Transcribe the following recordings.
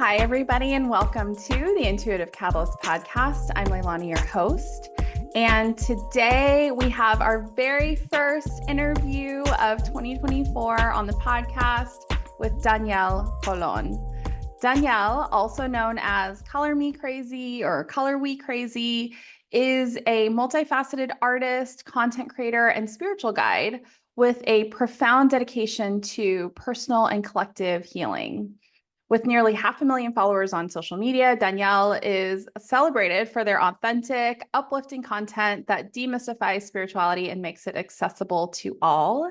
Hi, everybody, and welcome to the Intuitive Catalyst podcast. I'm Leilani, your host. And today we have our very first interview of 2024 on the podcast with Daníel Colón. Danielle, also known as Color Me Crazy or Color We Crazy, is a multifaceted artist, content creator, and spiritual guide with a profound dedication to personal and collective healing. With nearly 500,000 followers on social media, Danielle is celebrated for their authentic, uplifting content that demystifies spirituality and makes it accessible to all.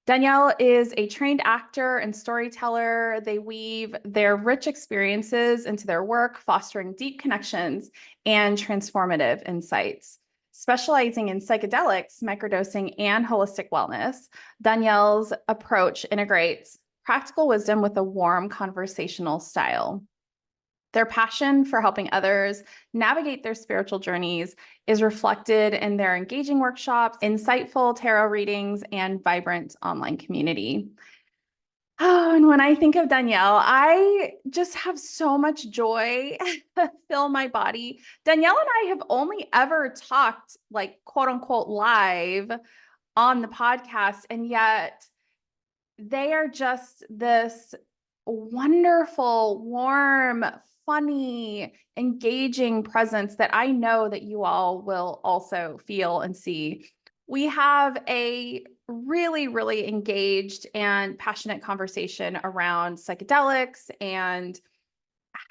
Danielle is a trained actor and storyteller. They weave their rich experiences into their work, fostering deep connections and transformative insights. Specializing in psychedelics, microdosing, and holistic wellness, Danielle's approach integrates practical wisdom with a warm conversational style. Their passion for helping others navigate their spiritual journeys is reflected in their engaging workshops, insightful tarot readings, and vibrant online community. Oh, and when I think of Danielle, I just have so much joy fill my body. Danielle and I have only ever talked like quote unquote live on the podcast, and yet they are just this wonderful, warm, funny, engaging presence that I know that you all will also feel and see. We have a really, really engaged and passionate conversation around psychedelics and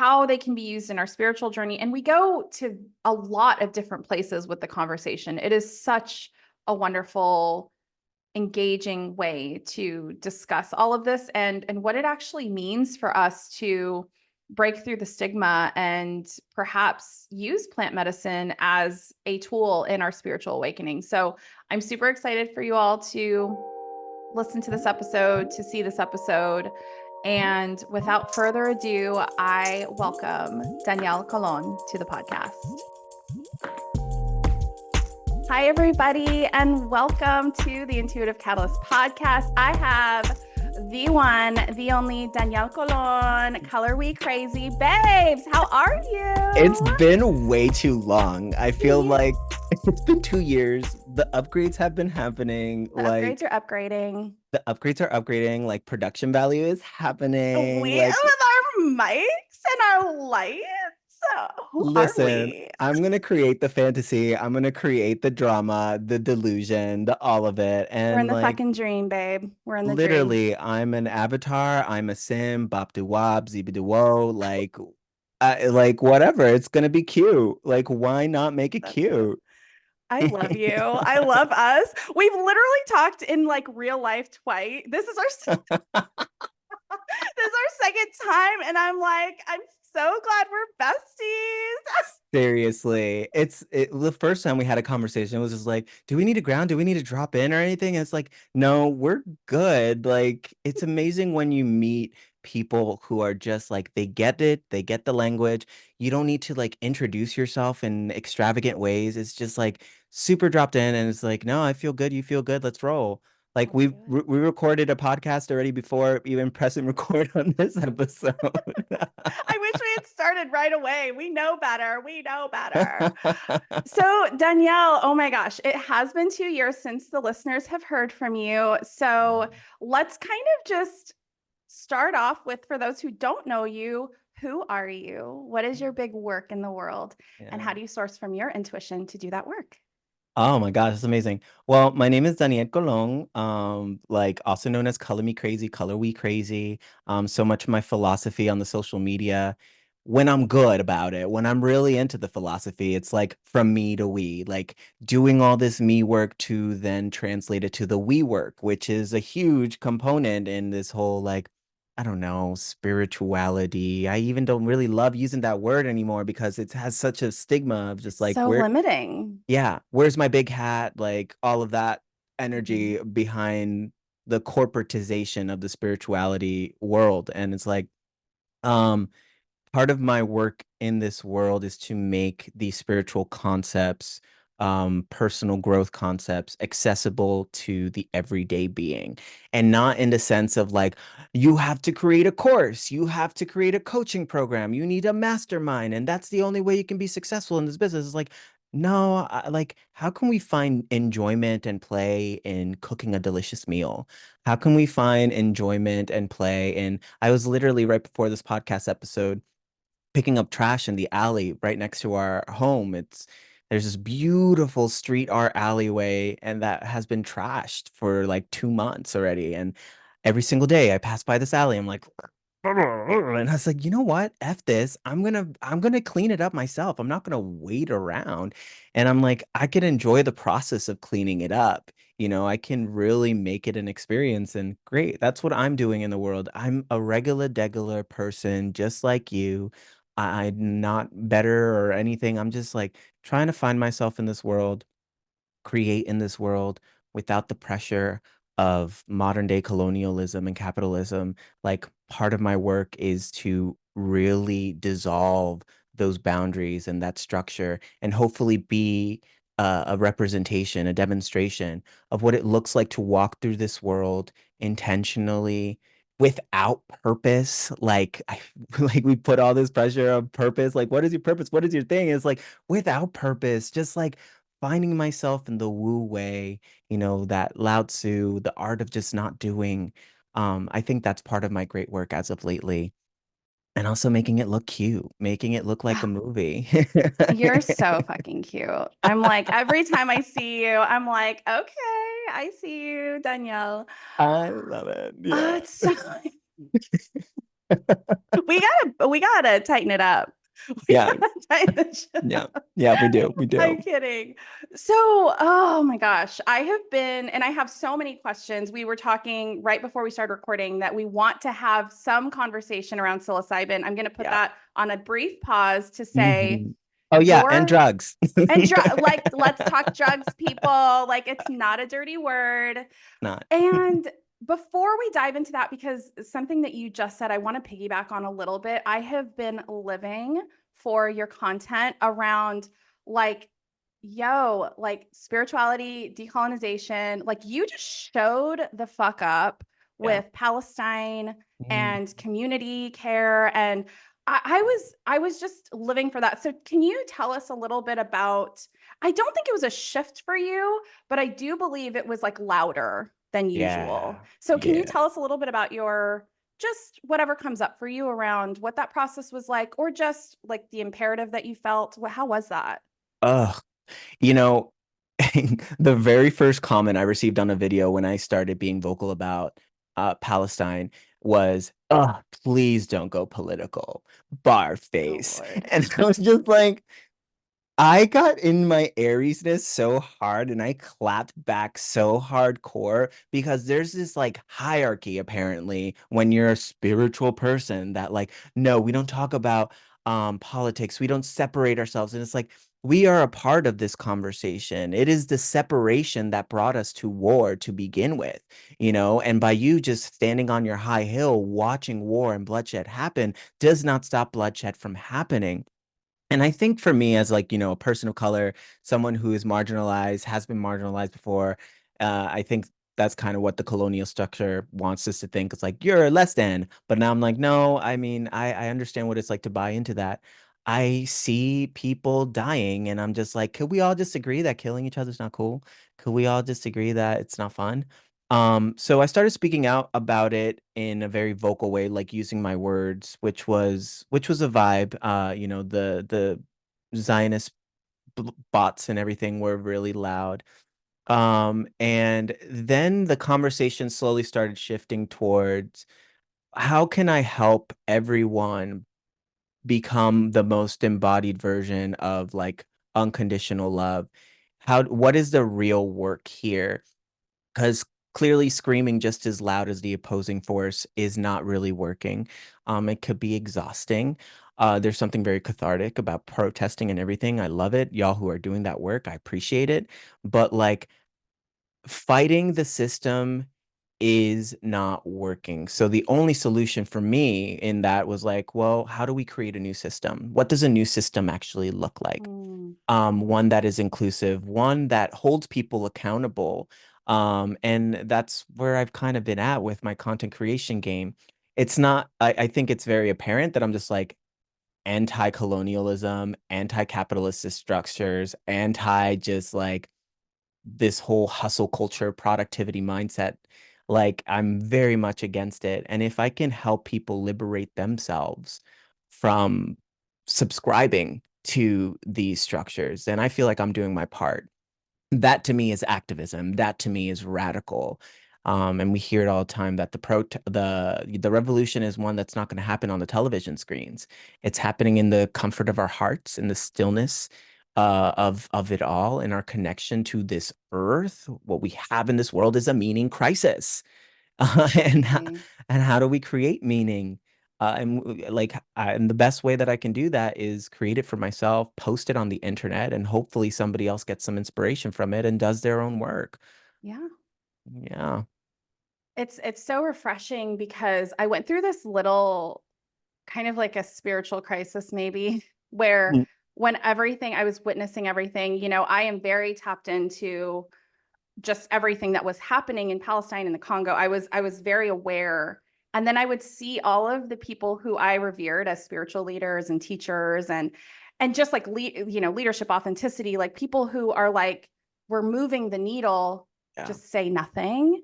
how they can be used in our spiritual journey. And we go to a lot of different places with the conversation. It is such a wonderful, engaging way to discuss all of this and what it actually means for us to break through the stigma and perhaps use plant medicine as a tool in our spiritual awakening. So I'm super excited for you all to listen to this episode, to see this episode. And without further ado, I welcome Daníel Colón to the podcast. Hi, everybody, and welcome to the Intuitive Catalyst podcast. I have the one, the only Daníel Colón, Color We Crazy. Babes, how are you? It's been way too long. I feel like it's been 2 years. The upgrades have been happening. Upgrades are upgrading. The upgrades are upgrading. Like, production value is happening. We, Like, with our mics and our lights. Who listen, are we? I'm going to create the fantasy. I'm going to create the drama, the delusion, all of it. And We're in the like, fucking dream, babe. We're in the dream. literally, I'm an avatar. I'm a sim, bop de wop, ziba de wo. Like whatever. It's going to be cute. Like, why not make it cute? I love you. I love us. We've literally talked in like real life twice. This is our second time, and I'm so glad we're besties. Seriously, the first time we had a conversation, it was just like, do we need to ground? Do we need to drop in or anything? And it's like, no, we're good. Like, it's amazing when you meet people who are just like, they get it, they get the language. You don't need to like introduce yourself in extravagant ways. It's just like super dropped in, and it's like, no, I feel good, you feel good, let's roll. Like we recorded a podcast already before even pressing record on this episode. I wish we had started right away. We know better. We know better. So Danielle, oh my gosh, it has been 2 years since the listeners have heard from you. So let's kind of just start off with, for those who don't know you, who are you? What is your big work in the world? And how do you source from your intuition to do that work? Oh my gosh, it's amazing. Well, my name is Daníel Colón, like also known as Color Me Crazy, Color We Crazy. So much of my philosophy on the social media, when I'm good about it, when I'm really into the philosophy, it's like from me to we, like doing all this me work to then translate it to the we work, which is a huge component in this whole like, I don't know, spirituality. I even don't really love using that word anymore because it has such a stigma of just like So limiting. yeah, where's my big hat? Like all of that energy Mm-hmm. behind the corporatization of the spirituality world. And it's like, um, part of my work in this world is to make these spiritual concepts personal growth concepts accessible to the everyday being, and not in the sense of like, you have to create a course, you have to create a coaching program, you need a mastermind, and that's the only way you can be successful in this business. It's like, no, like, how can we find enjoyment and play in cooking a delicious meal? How can we find enjoyment and play in? I was literally right before this podcast episode picking up trash in the alley right next to our home. There's this beautiful street art alleyway, and that has been trashed for like 2 months already. And every single day I pass by this alley, I'm like, and I was like, you know what? F this. I'm gonna clean it up myself. I'm not gonna wait around. And I'm like, I can enjoy the process of cleaning it up. I can really make it an experience. And great, that's what I'm doing in the world. I'm a regular degular person just like you. I'm not better or anything. I'm just like trying to find myself in this world, create in this world without the pressure of modern day colonialism and capitalism. Like, part of my work is to really dissolve those boundaries and that structure, and hopefully be a representation, a demonstration of what it looks like to walk through this world intentionally without purpose. Like, like, we put all this pressure on purpose. Like, what is your purpose? What is your thing? It's like, without purpose, just like finding myself in the Wu Wei, that Lao Tzu, the art of just not doing. I think that's part of my great work as of lately. And also making it look cute, making it look like a movie. You're so fucking cute. I'm like, every time I see you, I'm like, okay, I see you, Danielle. I love it. Oh, Yeah. it's so we gotta tighten it up. We Yeah. gotta tighten the shit Yeah. up. Yeah, we do. We I'm do. kidding. So, oh my gosh, I have been, and I have so many questions. We were talking right before we started recording that we want to have some conversation around psilocybin. I'm going to put Yeah. that on a brief pause to say Mhm. Oh yeah, and your drugs. and like let's talk drugs, people. Like it's not a dirty word. Not. And before we dive into that, because something that you just said, I want to piggyback on a little bit. I have been living for your content around like, yo, like spirituality, decolonization. Like you just showed the fuck up Yeah. with Palestine Mm. and community care. And I was just living for that. So can you tell us a little bit about, I don't think it was a shift for you, but I do believe it was like louder than usual. Yeah. So can you Yeah. tell us a little bit about your just whatever comes up for you around what that process was like, or just like the imperative that you felt? How was that? Ugh. You know, the very first comment I received on a video when I started being vocal about Palestine was, "Oh, please don't go political, bar Oh face." Lord. And I was just like, I got in my Ariesness so hard and I clapped back so hardcore because there's this like hierarchy apparently when you're a spiritual person that like, no, we don't talk about politics. We don't separate ourselves. And it's like, we are a part of this conversation. It is the separation that brought us to war to begin with, and by you just standing on your high hill watching war and bloodshed happen does not stop bloodshed from happening. And I think for me, as like, a person of color, someone who is marginalized, has been marginalized before, I think that's kind of what the colonial structure wants us to think. It's like, you're less than. But now I'm like, no, I mean, I understand what it's like to buy into that. I see people dying, and I'm just like, could we all just agree that killing each other is not cool? Could we all just agree that it's not fun? So I started speaking out about it in a very vocal way, like using my words, which was a vibe. The Zionist bots and everything were really loud. And then the conversation slowly started shifting towards how can I help everyone become the most embodied version of like unconditional love? What is the real work here? Because clearly screaming just as loud as the opposing force is not really working. It could be exhausting. There's something very cathartic about protesting and everything. I love it. Y'all who are doing that work, I appreciate it. But like, fighting the system is not working. So the only solution for me in that was like, well, how do we create a new system? What does a new system actually look like? one that is inclusive, one that holds people accountable. And that's where I've kind of been at with my content creation game. It's not, I think it's very apparent that I'm just like anti-colonialism, anti-capitalist structures, anti just like this whole hustle culture, productivity mindset. Like I'm very much against it. And if I can help people liberate themselves from subscribing to these structures, then I feel like I'm doing my part. That to me is activism. That to me is radical. And we hear it all the time that the revolution is one that's not going to happen on the television screens. It's happening in the comfort of our hearts, in the stillness of it all, in our connection to this earth. What we have in this world is a meaning crisis. And Absolutely. and how do we create meaning? And the best way that I can do that is create it for myself, post it on the internet, and hopefully somebody else gets some inspiration from it and does their own work. Yeah. Yeah. It's so refreshing because I went through this little kind of like a spiritual crisis maybe where Mm. when everything I was witnessing everything, I am very tapped into just everything that was happening in Palestine and the Congo. I was very aware. And then I would see all of the people who I revered as spiritual leaders and teachers and just like leadership authenticity, like people who are like we're moving the needle, Yeah. just say nothing.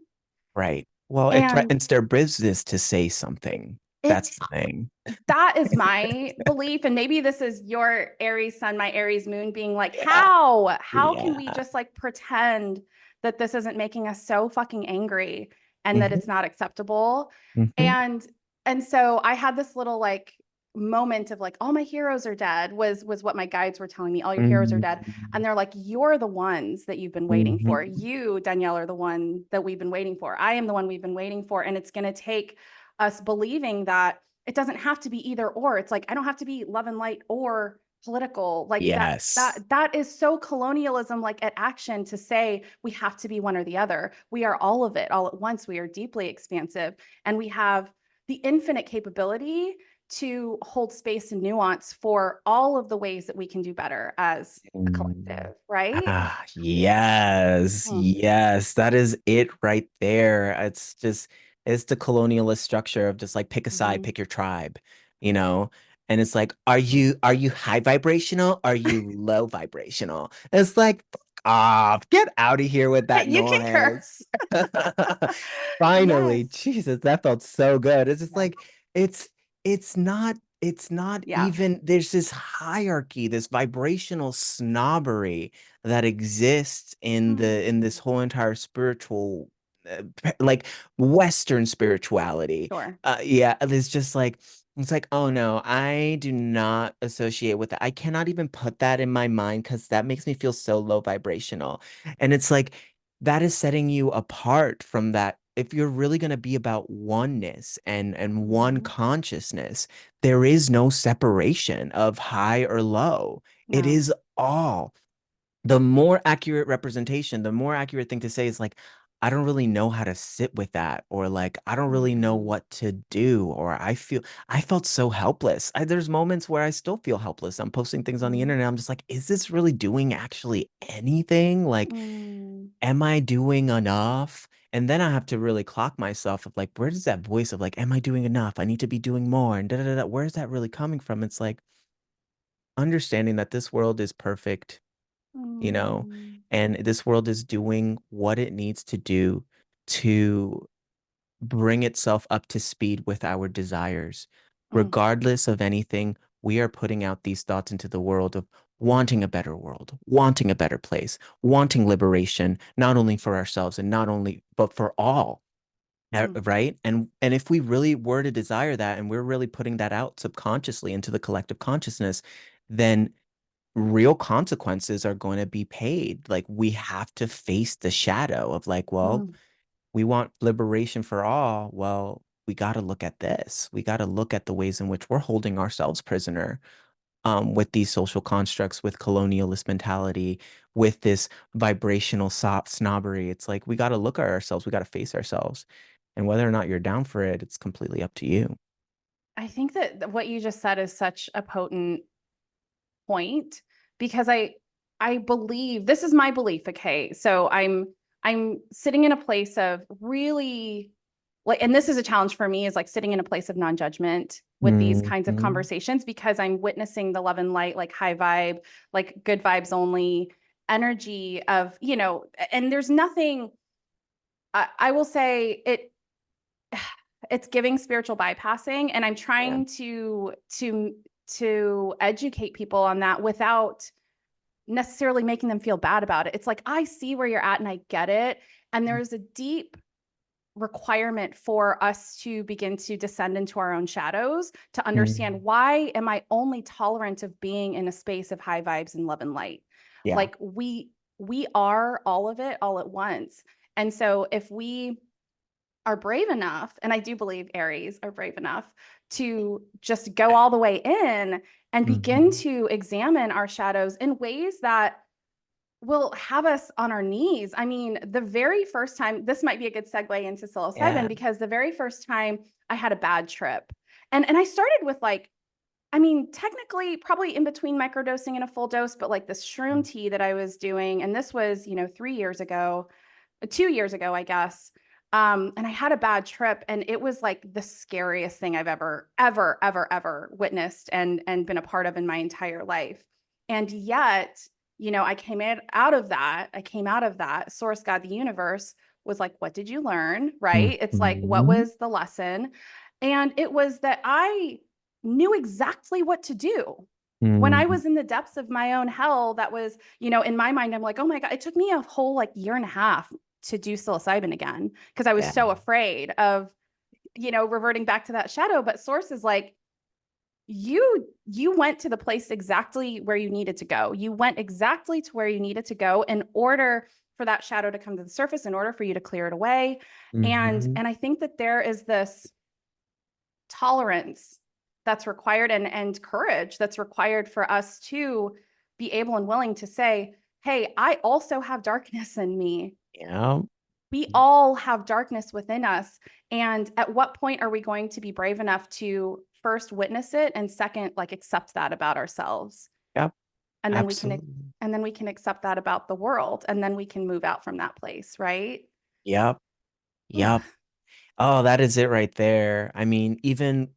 Right. Well, it And threatens their business to say something. it That's the thing. that is my belief, and maybe this is your Aries sun, my Aries moon being like, Yeah. how can we Yeah. just like pretend that this isn't making us so fucking angry and that Hmm. it's not acceptable? Hmm. And so I had this little like moment of like all my heroes are dead was what my guides were telling me, all your heroes are dead. And they're like, you're the ones that you've been waiting for. Hmm. You, Danielle, are the one that we've been waiting for. I am the one we've been waiting for. And it's going to take us believing that it doesn't have to be either or. It's like I don't have to be love and light or political. Like that Yes. that is so colonialism like at action to say we have to be one or the other. We are all of it all at once. We are deeply expansive and we have the infinite capability to hold space and nuance for all of the ways that we can do better as a Mm. collective, right? Yes, Mm, yes, that is it right there. It's the colonialist structure of just like pick a side, mhm. pick your tribe, you know? And it's like, are you high vibrational? Are you low vibrational? It's like, fuck off, get out of here with that You can noise. curse. Finally, Yes. Jesus, that felt so good. It's just Yeah. like it's it's not Yeah. even there's this hierarchy, this vibrational snobbery that exists in this Mm. whole entire spiritual like Western spirituality. Sure. Yeah, it's just like it's like, oh no, I do not associate with that. I cannot even put that in my mind because that makes me feel so low vibrational. And it's like that is setting you apart from that. If you're really going to be about oneness and one Mhm. consciousness, there is no separation of high or low. It No. is all. The more accurate representation, the more accurate thing to say is like, I don't really know how to sit with that, or like, I don't really know Mhm. what to do, or I felt so helpless. There's moments where I still feel helpless. I'm posting things on the Mhm. internet. I'm just like, is this really doing actually anything? Like, Mm. am I doing enough? And then I have to really clock myself of like, where does that voice of like, am I doing enough? I need to be doing more and da da da. Where's that really coming from? It's like understanding that this world is perfect, you know, Mm. and this world is doing what it needs to do to bring itself up to speed with our desires. Mm. Regardless of anything, we are putting out these thoughts into the world of wanting a better world, wanting a better place, wanting liberation, not only for ourselves and not only, but for all. Mm. Right. And if we really were to desire that and we're really putting that out subconsciously into the collective consciousness, then real consequences are going to be paid. Like we have to face the shadow of like, well, Mm. we want liberation for all. Well, we got to look at this. We got to look at the ways in which we're holding ourselves prisoner with these social constructs, with colonialist mentality, with this vibrational snobbery. It's like we got to look at ourselves. We got to face ourselves. And whether or not you're down for it, it's completely up to you. I think that what you just said is such a potent point because I believe, this is my belief, okay? So I'm sitting in a place of really like, and this is a challenge for me, is like sitting in a place of non-judgment with these kinds of Mhm. conversations, because I'm witnessing the love and light, like high vibe, like good vibes only energy of, and there's nothing, I will say it's giving spiritual bypassing, and I'm Yeah. trying to educate people on that without necessarily making them feel bad about it. It's like, I see where you're at and I get it. And there's a deep requirement for us to begin to descend into our own shadows to understand, Mm. why am I only tolerant of being in a space of high vibes and love and light? Yeah. Like we are all of it all at once. And so if we are brave enough, and I do believe Aries are brave enough to just go all the way in and begin Mhm. to examine our shadows in ways that will have us on our knees. I mean, the very first time, this might be a good segue into psilocybin, Yeah. because the very first time I had a bad trip, and I started with like, I mean, technically probably in between microdosing and a full dose, but like this shroom tea that I was doing, and this was, 3 years ago, 2 years ago, I guess. And I had a bad trip, and it was like the scariest thing I've ever witnessed and been a part of in my entire life. And yet, I out of that. I came out of that. Source, God, the universe was like, what did you learn? Right? It's like, what Mhm. was the lesson? And it was that I knew exactly what to do when I Mm. was in the depths of my own hell. That was, in my mind, I'm like, oh my God, it took me a whole like year and a half to do psilocybin again, because I was Yeah. so afraid of, reverting back to that shadow. But source is like, you went to the place exactly where you needed to go. You went exactly to where you needed to go in order for that shadow to come to the surface, in order for you to clear it away. and Mhm. and I think that there is this tolerance that's required, and courage that's required for us to be able and willing to say, hey, I also have darkness in me. Yeah. We all have darkness within us. And at what point are we going to be brave enough to first witness it, and second, like, accept that about ourselves? Yep. And then we can Absolutely. accept that about the world, and then we can move out from that place, right? Yep. Ooh, Yep. Oh, that is it right there. I mean, even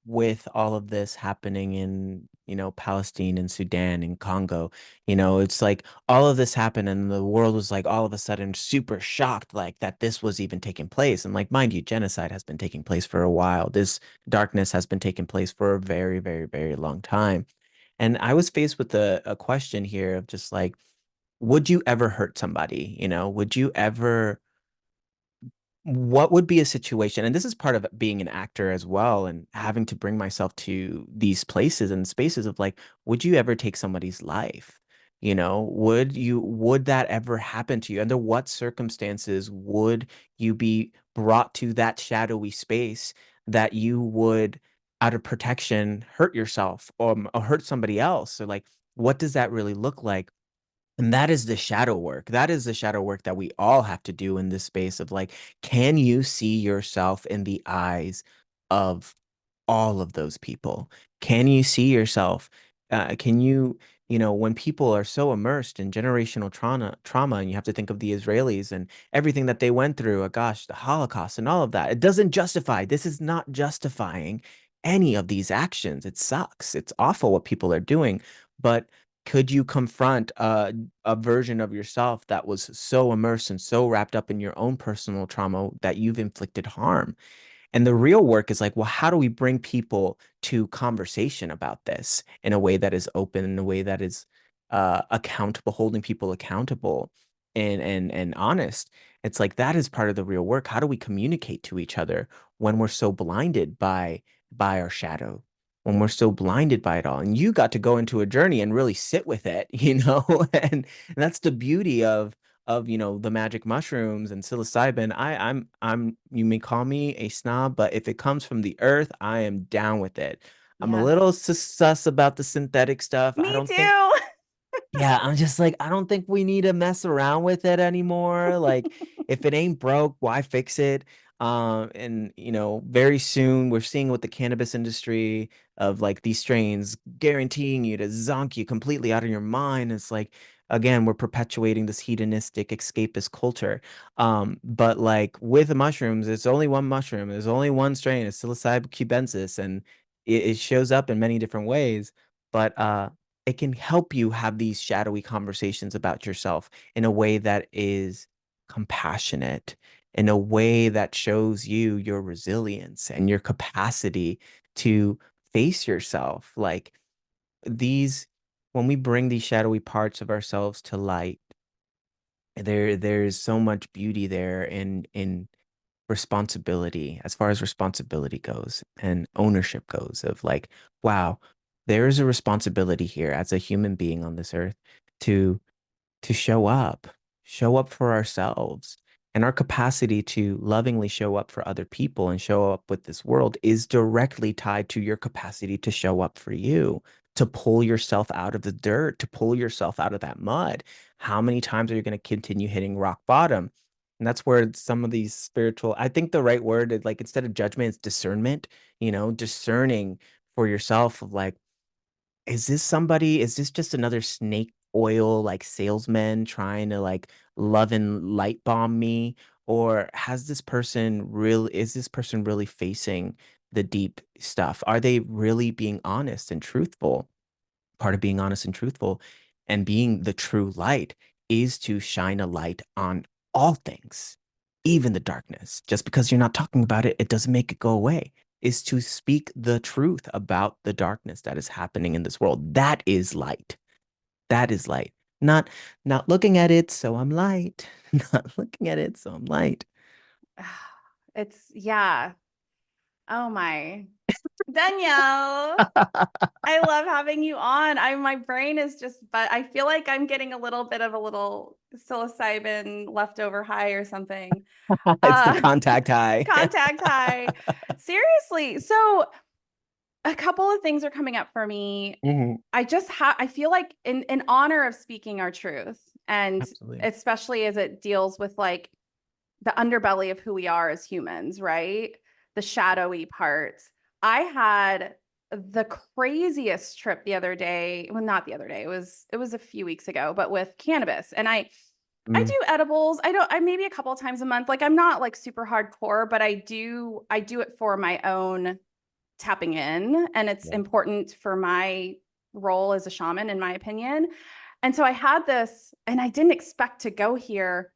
with all of this happening in, Palestine and Sudan and Congo, it's like all of this happened and the world was like all of a sudden super shocked, like that this was even taking place. And like, mind you, genocide has been taking place for a while. This darkness has been taking place for a very, very, very long time. And I was faced with a question here of just like, would you ever hurt somebody? Would you ever what would be a situation, and this is part of being an actor as well, and having to bring myself to these places and spaces of like, would you ever take somebody's life? Would that ever happen to you? Under what circumstances would you be brought to that shadowy space that you would, out of protection, hurt yourself or hurt somebody else? So like, what does that really look like? And that is the shadow work. That is the shadow work that we all have to do in this space of like, can you see yourself in the eyes of all of those people? Can you see yourself? Can you, when people are so immersed in generational trauma, and you have to think of the Israelis and everything that they went through, gosh, the Holocaust and all of that, it doesn't justify, this is not justifying any of these actions. It sucks. It's awful what people are doing. But could you confront a version of yourself that was so immersed and so wrapped up in your own personal trauma that you've inflicted harm? And the real work is like, well, how do we bring people to conversation about this in a way that is open, in a way that is accountable, holding people accountable and honest? It's like that is part of the real work. How do we communicate to each other when we're so blinded by our shadow? When we're so blinded by it all. And you got to go into a journey and really sit with it, and that's the beauty of the magic mushrooms and psilocybin. I'm you may call me a snob, but if it comes from the earth, I am down with it. I'm a yes. little sus about the synthetic stuff. I Me don't think too. Yeah, I'm just like, I don't think we need to mess around with it anymore. Like, if it ain't broke, why fix it? And very soon we're seeing with the cannabis industry of like these strains guaranteeing you to zonk you completely out of your mind. It's like, again, we're perpetuating this hedonistic escapist culture. But like with the mushrooms, it's only one mushroom. There's only one strain. It's psilocybin cubensis, and it shows up in many different ways. But it can help you have these shadowy conversations about yourself in a way that is compassionate, in a way that shows you your resilience and your capacity to face yourself. Like these, when we bring these shadowy parts of ourselves to light, there's so much beauty there in responsibility, as far as responsibility goes and ownership goes, of like, wow, there is a responsibility here as a human being on this earth to show up for ourselves. And our capacity to lovingly show up for other people and show up with this world is directly tied to your capacity to show up for you, to pull yourself out of the dirt, to pull yourself out of that mud. How many times are you going to continue hitting rock bottom? And that's where some of these spiritual, I think the right word is like, instead of judgment, it's discernment, discerning for yourself of like, is this just another snake oil like salesman trying to like love and light bomb me? Or is this person really facing the deep stuff? Are they really being honest and truthful? Part of being honest and truthful and being the true light is to shine a light on all things, even the darkness. Just because you're not talking about it, it doesn't make it go away. Is to speak the truth about the darkness that is happening in this world. That is light. That is light. Not looking at it, so I'm light. Not looking at it, so I'm light. Yeah. Oh my. Danielle, I love having you on. My brain is just, but I feel like I'm getting a little bit of a little psilocybin leftover high or something. It's the Uh, contact high. contact high. Seriously. So a couple of things are coming up for me. Mhm. I feel like in honor of speaking our truth, and Absolutely. especially as it deals with like the underbelly of who we are as humans, right? The shadowy parts. I had the craziest trip the other day. Well, not the other day. It was a few weeks ago, but with cannabis. And I Mm, do edibles. I maybe a couple of times a month. Like I'm not like super hardcore, but I do it for my own tapping in, and it's yeah. important for my role as a shaman in my opinion. And so I had this, and I didn't expect to go here,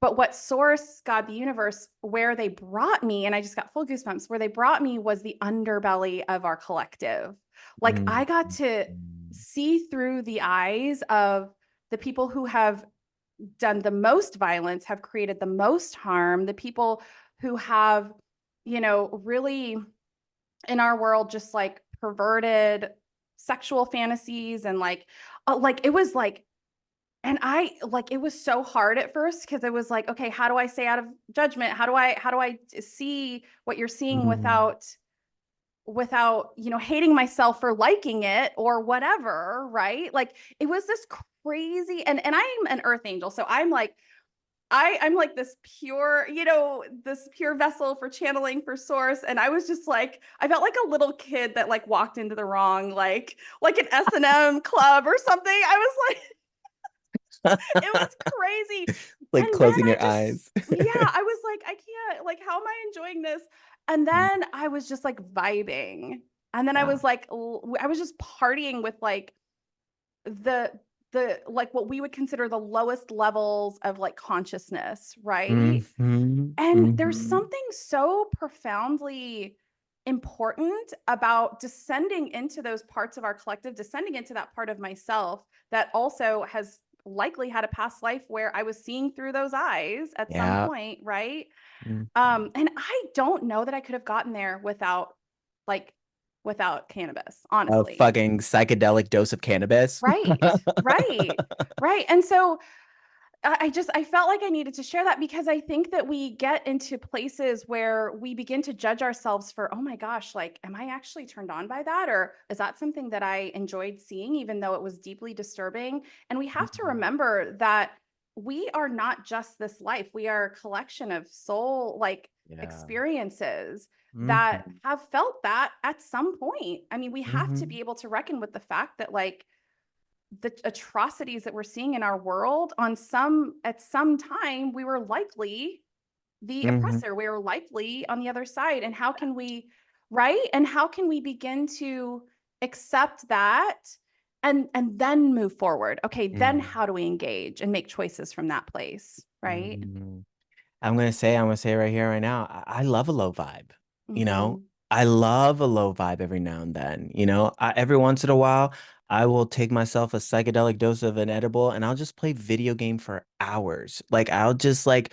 but what source, God, the universe, where they brought me, and I just got full goosebumps, where they brought me was the underbelly of our collective. Like I Mm, got mm, to mm. see through the eyes of the people who have done the most violence, have created the most harm, the people who have, really in our world just like perverted sexual fantasies and like it was like, and I like, it was so hard at first because it was like, okay, how do I stay out of judgment? How do I see what you're seeing Mm. without, hating myself for liking it or whatever, right? Like it was this crazy, and I'm an earth angel, so I'm like, I'm like this pure, this pure vessel for channeling for source. And I was just like, I felt like a little kid that like walked into the wrong, like an S&M club or something. I was like, it was crazy. Like And then closing I your just, eyes. yeah, I was like, I can't, like, how am I enjoying this? And Mm, then I was just like vibing. And then I yeah. was like, I was just partying with like the like what we would consider the lowest levels of like consciousness, right? Hmm. And there's Hmm. something so profoundly important about descending into those parts of our collective, descending into that part of myself that also has likely had a past life where I was seeing through those eyes at some Yeah. point, right? Mhm. And I don't know that I could have gotten there like without cannabis, A honestly. fucking psychedelic dose of cannabis. Right, right, right. And so I felt like I needed to share that because I think that we get into places where we begin to judge ourselves for, oh my gosh, like, am I actually turned on by that? Or is that something that I enjoyed seeing, even though it was deeply disturbing? And we have to Mhm. remember that we are not just this life. We are a collection of soul, like Yeah. experiences that Mhm. have felt that at some point. I mean, we have to Mhm. be able to reckon with the fact that like the atrocities that we're seeing in our world on some at some time we were likely the Mhm. oppressor, we were likely on the other side. And how can we, right, and how can we begin to accept that and then move forward? Okay, then Mhm. how do we engage and make choices from that place, right? Mhm. I'm gonna say it right here, right now. I love a low vibe. You know, Mm-hmm. I love a low vibe every now and then. Every once in a while, I will take myself a psychedelic dose of an edible and I'll just play video game for hours. Like I'll just like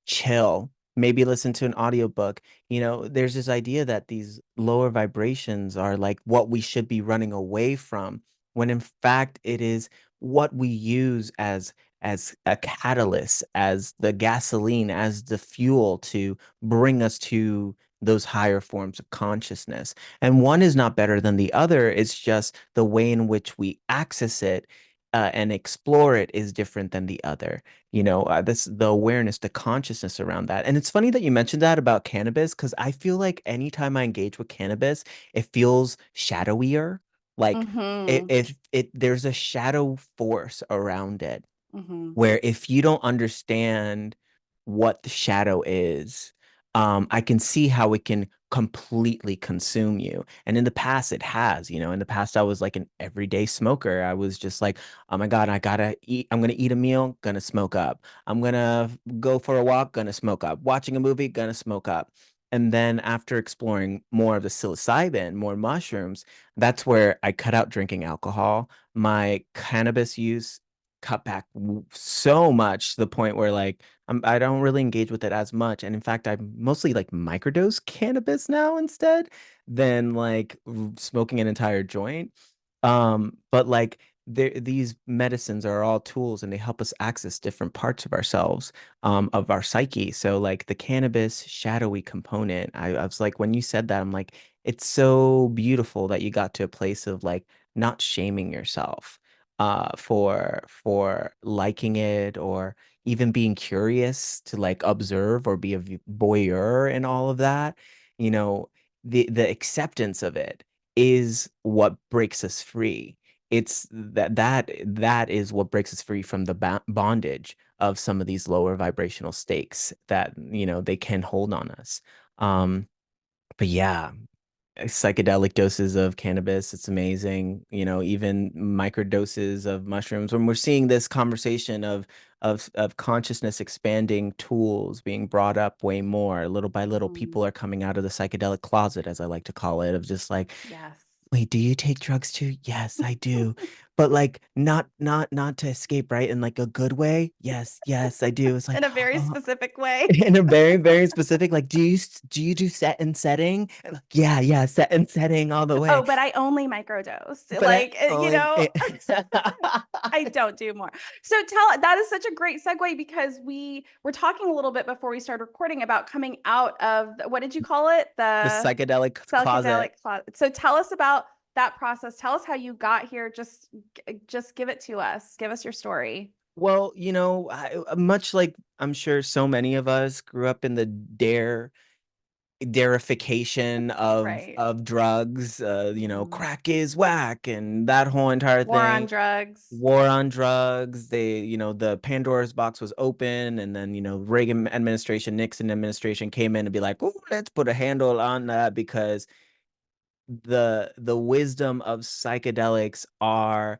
chill, maybe listen to an audiobook. There's this idea that these lower vibrations are like what we should be running away from, when in fact it is what we use as a catalyst, as the gasoline, as the fuel to bring us to those higher forms of consciousness. And one is not better than the other. It's just the way in which we access it and explore it is different than the other. This the awareness, the consciousness around that. And it's funny that you mentioned that about cannabis, because I feel like anytime I engage with cannabis, it feels shadowier. Like Mm-hmm. it there's a shadow force around it, Mm-hmm. where if you don't understand what the shadow is, I can see how it can completely consume you. And in the past, it has. In the past, I was like an everyday smoker. I was just like, oh my God, I gotta eat. I'm gonna eat a meal, gonna smoke up. I'm gonna go for a walk, gonna smoke up. Watching a movie, gonna smoke up. And then after exploring more of the psilocybin, more mushrooms, that's where I cut out drinking alcohol. My cannabis use cut back so much to the point where like I don't really engage with it as much. And in fact, I mostly like microdose cannabis now instead than like smoking an entire joint. But like these medicines are all tools and they help us access different parts of ourselves, of our psyche. So like the cannabis shadowy component, I was like, when you said that, I'm like, it's so beautiful that you got to a place of like not shaming yourself for liking it, or even being curious to like observe or be a voyeur and all of that. you know the acceptance of it is what breaks us free. It's that is what breaks us free from the bondage of some of these lower vibrational stakes that they can hold on us. But yeah, psychedelic doses of cannabis, it's amazing. Even microdoses of mushrooms, when we're seeing this conversation of consciousness expanding tools being brought up way more little by little. Mm-hmm. People are coming out of the psychedelic closet, as I like to call it, of just like, Yes. wait, do you take drugs too? Yes, I do. But like not to escape, right? In like a good way. Yes, yes, I do. It's like, In a very oh, specific way. in a very, very specific, like, do you do set and setting? And like, yeah, yeah, set and setting all the way. Oh, but I only microdose. But I Like, only I don't do more. So tell that is such a great segue because we were talking a little bit before we started recording about coming out of what did you call it? the The psychedelic closet. psychedelic closet. So tell us about that process. Tell us how you got here. Just give it to us. Give us your story. Well, much like I'm sure so many of us grew up in the darification of Right. of drugs. Mhm. Crack is whack and that whole entire War on thing. drugs. War on drugs. The Pandora's box was open, and then Reagan administration, Nixon administration came in and be like, "Oh, let's put a handle on that," because the wisdom of psychedelics are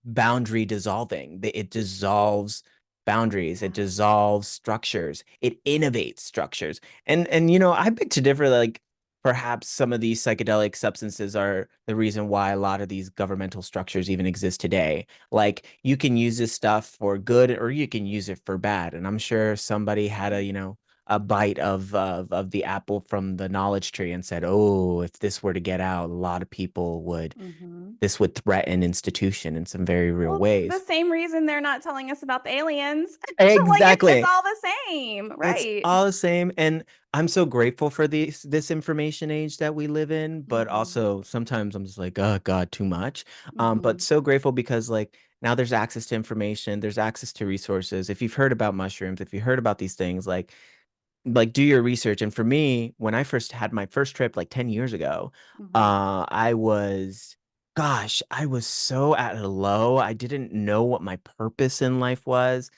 boundary dissolving. It dissolves boundaries. It Yes. dissolves structures. It innovates structures. And I beg to differ. Like perhaps some of these psychedelic substances are the reason why a lot of these governmental structures even exist today. Like you can use this stuff for good or you can use it for bad. And I'm sure somebody had a bite of the apple from the knowledge tree and said, "Oh, if this were to get out, a lot of people would Hmm. this would threaten institution in some very real Well, it's the ways." same reason they're not telling us about the aliens. Like it's Exactly. all the same, It's right? all the same. And I'm so grateful for this information age that we live in, but Hmm. also sometimes I'm just like, oh God, too much. But Hmm. so grateful because like now there's access to information, there's access to resources. If you've heard about mushrooms, if you heard about these things, like like do your research. And for me, when I first had my first trip like 10 years ago, Hmm. I was, gosh, I was so at a low. I didn't know what my purpose in life was,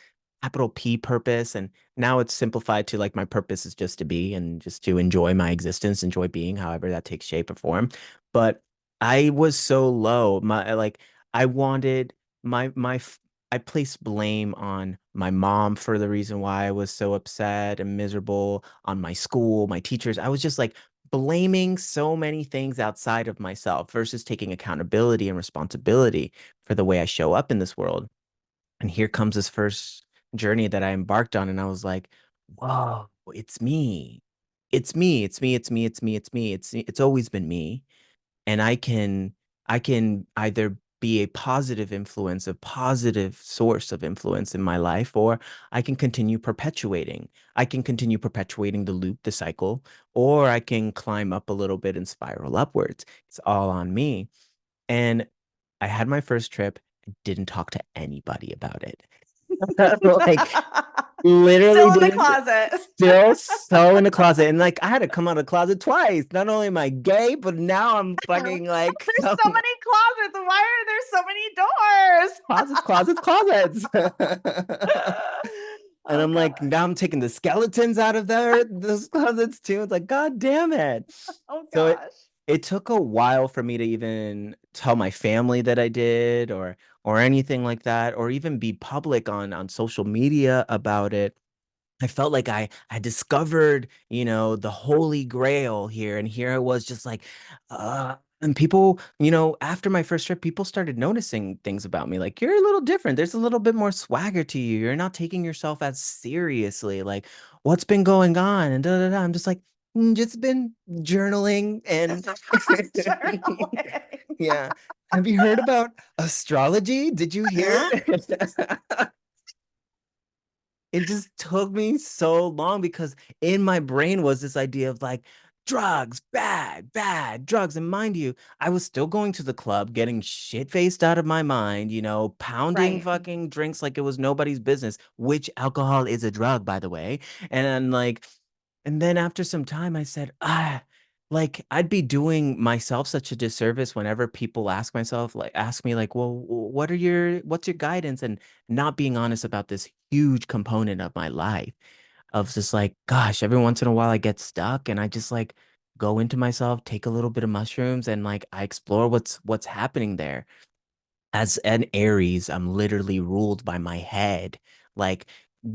capital P purpose. And now it's simplified to like my purpose is just to be and just to enjoy my existence, enjoy being, however that takes shape or form. But I was so low. I wanted my I placed blame on my mom for the reason why I was so upset and miserable, on my school, my teachers. I was just like blaming so many things outside of myself versus taking accountability and responsibility for the way I show up in this world. And here comes this first journey that I embarked on, and I was like, whoa, it's me. It's me. It's me. It's me. It's me. It's me. It's always been me, and I can either be a positive influence, a positive source of influence in my life, or I can continue perpetuating. I can continue perpetuating the loop, the cycle, or I can climb up a little bit and spiral upwards. It's all on me. And I had my first trip, I didn't talk to anybody about it. Like literally Still in the didn't, closet. still so in the closet. And like I had to come out of the closet twice. Not only am I gay, but now I'm fucking like There's so many closets. Why are there so many doors? closets, closets, closets. And Oh I'm like, gosh. now I'm taking the skeletons out of there, those closets too. It's like, God damn it. Oh So gosh. it took a while for me to even tell my family that I did or anything like that, or even be public on social media about it. I felt like I discovered, the holy grail here. And here I was just like, and people, after my first trip, people started noticing things about me. Like, you're a little different. There's a little bit more swagger to you. You're not taking yourself as seriously. Like, what's been going on? And da da da. I'm just like, just been journaling and Journaling. yeah. Have you heard about astrology? Did you hear? It just took me so long because in my brain was this idea of like drugs, bad, bad drugs. And mind you, I was still going to the club, getting shit faced out of my mind, pounding Right. fucking drinks like it was nobody's business, which alcohol is a drug, by the way. And then and then after some time, I said, like I'd be doing myself such a disservice whenever people ask me like, well, what's your guidance? And not being honest about this huge component of my life of just like, gosh, every once in a while I get stuck and I just like go into myself, take a little bit of mushrooms and like I explore what's happening there. As an Aries, I'm literally ruled by my head. Like,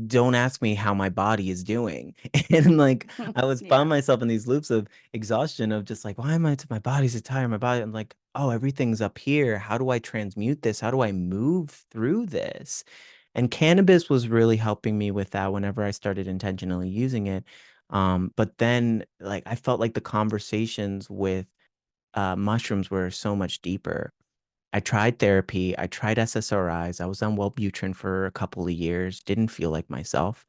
don't ask me how my body is doing. And like I was found Yeah. myself in these loops of exhaustion of just like, why am I my body's so tired, my body. I'm like, oh, everything's up here. How do I transmute this? How do I move through this? And cannabis was really helping me with that whenever I started intentionally using it. But then like I felt like the conversations with mushrooms were so much deeper. I tried therapy. I tried SSRIs. I was on Wellbutrin for a couple of years. Didn't feel like myself.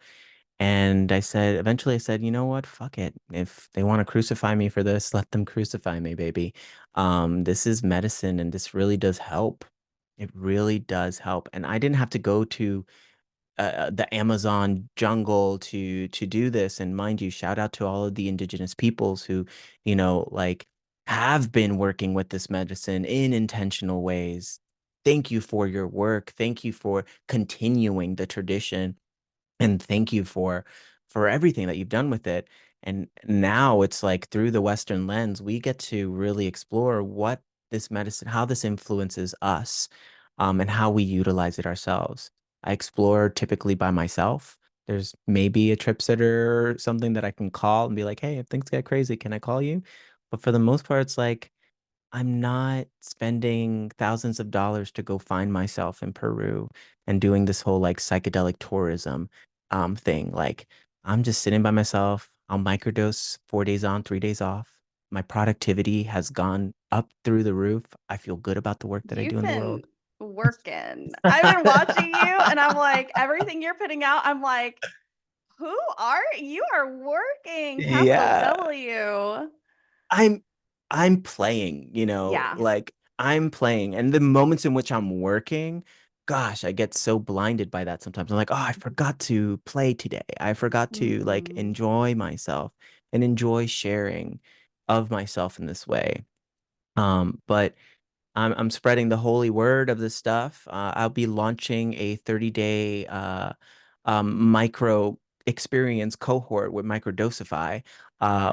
And eventually I said, you know what? Fuck it. If they want to crucify me for this, let them crucify me, baby. This is medicine and this really does help. It really does help. And I didn't have to go to the Amazon jungle to do this. And mind you, shout out to all of the indigenous peoples who, like have been working with this medicine in intentional ways. Thank you for your work. Thank you for continuing the tradition and thank you for everything that you've done with it. And now it's like through the Western lens, we get to really explore what this medicine, how this influences us, and how we utilize it ourselves. I explore typically by myself. There's maybe a trip sitter or something that I can call and be like, hey, if things get crazy, can I call you? But for the most part, it's like I'm not spending thousands of dollars to go find myself in Peru and doing this whole like psychedelic tourism thing. Like I'm just sitting by myself. I'll microdose 4 days on, 3 days off. My productivity has gone up through the roof. I feel good about the work that I do You've in the been world. working. I've been watching you and I'm like, everything you're putting out, I'm like, who are you? Are working, capital Yeah. W. I'm I'm playing, Yeah. like I'm playing. And the moments in which I'm working, gosh, I get so blinded by that sometimes. I'm like, oh, I forgot to play today. I forgot to like Mm-hmm. enjoy myself and enjoy sharing of myself in this way. But I'm spreading the holy word of this stuff. I'll be launching a 30-day micro experience cohort with microdosify,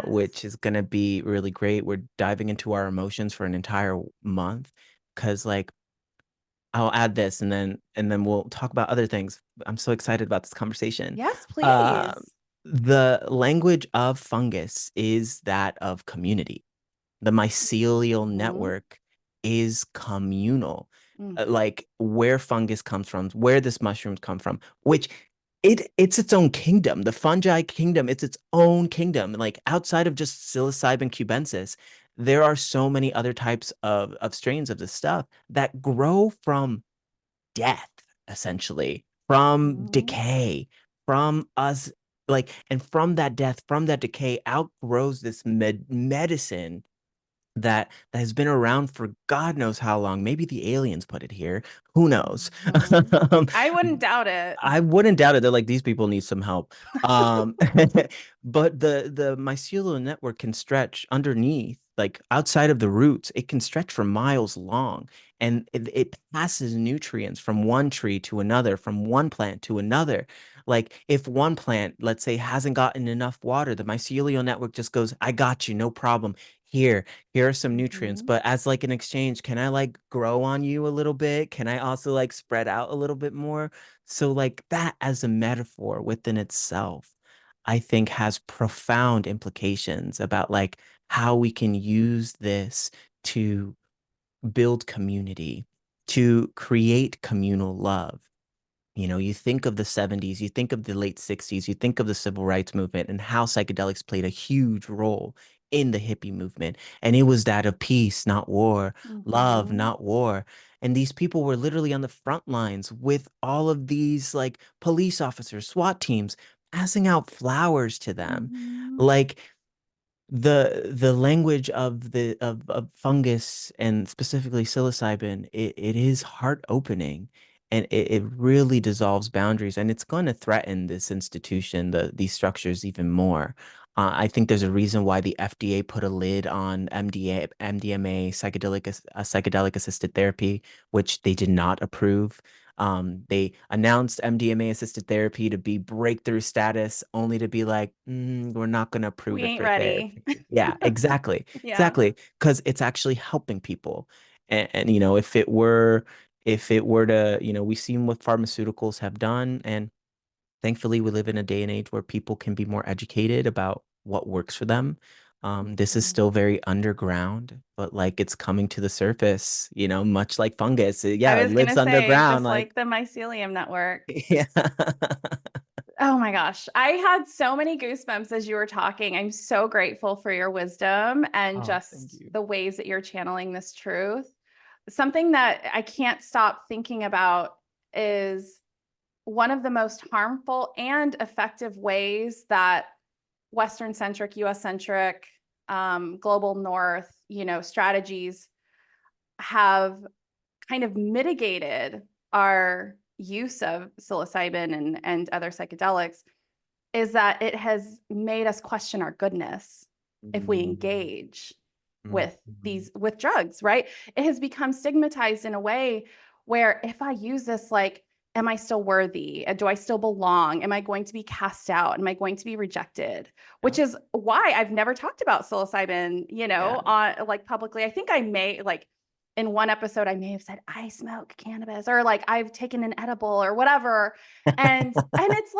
which Yes. is gonna be really great. We're diving into our emotions for an entire month because like I'll add this and then we'll talk about other things. I'm so excited about this conversation. Yes, Uh, please. the language of fungus is that of community. The mycelial Mm-hmm. network is communal. Mm-hmm. Like where fungus comes from, where this mushrooms come from, which it's its own kingdom. The fungi kingdom, it's its own kingdom. Like outside of just psilocybin cubensis, there are so many other types of strains of this stuff that grow from death, essentially, from Mm-hmm. decay, from us, like, and from that death, from that decay, outgrows this medicine that has been around for God knows how long. Maybe the aliens put it here. Who knows? Mm-hmm. Um, I wouldn't doubt it. I wouldn't doubt it. They're like, these people need some help. Um, but the mycelial network can stretch underneath, like outside of the roots, it can stretch for miles long. And it passes nutrients from one tree to another, from one plant to another. Like if one plant, let's say, hasn't gotten enough water, the mycelial network just goes, I got you, no problem. Here, here are some nutrients. Mm-hmm. But as like an exchange, can I like grow on you a little bit? Can I also like spread out a little bit more? So, like that as a metaphor within itself, I think has profound implications about like how we can use this to build community, to create communal love. You know, you think of the 70s, you think of the late 60s, you think of the civil rights movement and how psychedelics played a huge role in the hippie movement. And it was that of peace, not war, love, Mm-hmm. not war. And these people were literally on the front lines with all of these like police officers, SWAT teams, passing out flowers to them. Mm-hmm. Like the language of of fungus and specifically psilocybin, it is heart opening and it really dissolves boundaries and it's going to threaten this institution, these structures even more. I think there's a reason why the FDA put a lid on MDMA, psychedelic assisted therapy, which they did not approve. They announced MDMA assisted therapy to be breakthrough status, only to be like, we're not going to approve We it ain't for ready. therapy. Yeah, exactly. Yeah. Exactly. Because it's actually helping people. And, you know, if it were to, you know, we've seen what pharmaceuticals have done. And thankfully, we live in a day and age where people can be more educated about what works for them. This is Mm-hmm. still very underground, but like it's coming to the surface, you know, much like fungus. I Yeah, it was lives gonna say, underground. just Like, like the mycelium network. yeah. Oh my gosh. I had so many goosebumps as you were talking. I'm so grateful for your wisdom and Oh, thank just you. the ways that you're channeling this truth. Something that I can't stop thinking about is one of the most harmful and effective ways that Western centric, US centric, global North, strategies have kind of mitigated our use of psilocybin and other psychedelics is that it has made us question our goodness if we Mm, engage mm, with mm. these with drugs, right? It has become stigmatized in a way where if I use this, like, am I still worthy? Do I still belong? Am I going to be cast out? Am I going to be rejected? Which Yep. is why I've never talked about psilocybin, Yeah. on like publicly. I think I may like in one episode I may have said I smoke cannabis or like I've taken an edible or whatever. And it's